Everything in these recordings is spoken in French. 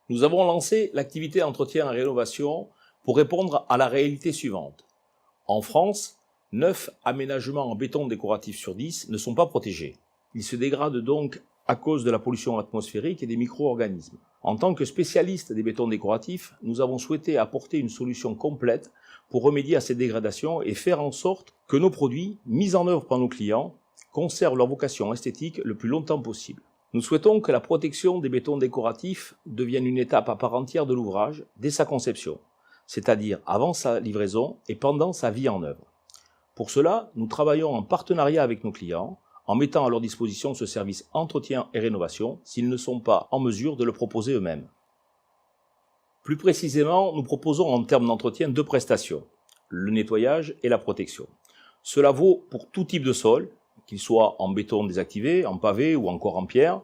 Nous avons lancé l'activité entretien et rénovation pour répondre à la réalité suivante. En France, 9 aménagements en béton décoratif sur 10 ne sont pas protégés. Ils se dégradent donc à cause de la pollution atmosphérique et des micro-organismes. En tant que spécialistes des bétons décoratifs, nous avons souhaité apporter une solution complète pour remédier à ces dégradations et faire en sorte que nos produits, mis en œuvre par nos clients, conservent leur vocation esthétique le plus longtemps possible. Nous souhaitons que la protection des bétons décoratifs devienne une étape à part entière de l'ouvrage dès sa conception, c'est-à-dire avant sa livraison et pendant sa vie en œuvre. Pour cela, nous travaillons en partenariat avec nos clients, en mettant à leur disposition ce service entretien et rénovation s'ils ne sont pas en mesure de le proposer eux-mêmes. Plus précisément, nous proposons en termes d'entretien 2 prestations, le nettoyage et la protection. Cela vaut pour tout type de sol, qu'il soit en béton désactivé, en pavé ou encore en pierre,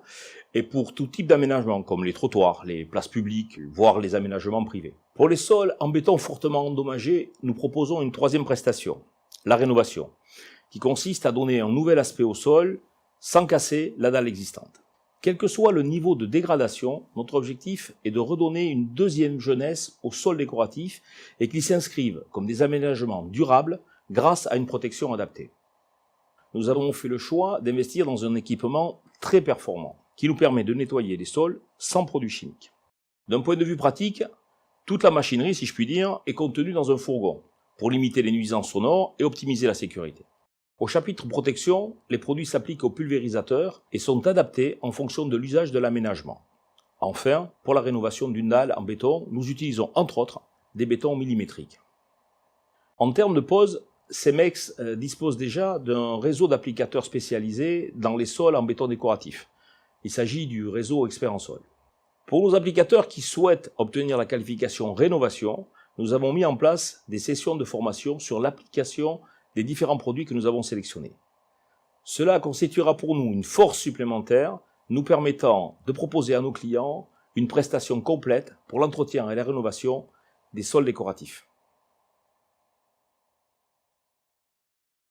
et pour tout type d'aménagement, comme les trottoirs, les places publiques, voire les aménagements privés. Pour les sols en béton fortement endommagés, nous proposons une 3e prestation, la rénovation, qui consiste à donner un nouvel aspect au sol sans casser la dalle existante. Quel que soit le niveau de dégradation, notre objectif est de redonner une 2e jeunesse au sol décoratif et qu'ils s'inscrivent comme des aménagements durables grâce à une protection adaptée. Nous avons fait le choix d'investir dans un équipement très performant qui nous permet de nettoyer les sols sans produits chimiques. D'un point de vue pratique, toute la machinerie, si je puis dire, est contenue dans un fourgon pour limiter les nuisances sonores et optimiser la sécurité. Au chapitre protection, les produits s'appliquent au pulvérisateur et sont adaptés en fonction de l'usage de l'aménagement. Enfin, pour la rénovation d'une dalle en béton, nous utilisons entre autres des bétons millimétriques. En termes de pose, Cemex dispose déjà d'un réseau d'applicateurs spécialisés dans les sols en béton décoratif. Il s'agit du réseau Expert en Sol. Pour nos applicateurs qui souhaitent obtenir la qualification rénovation, nous avons mis en place des sessions de formation sur l'application des différents produits que nous avons sélectionnés. Cela constituera pour nous une force supplémentaire, nous permettant de proposer à nos clients une prestation complète pour l'entretien et la rénovation des sols décoratifs.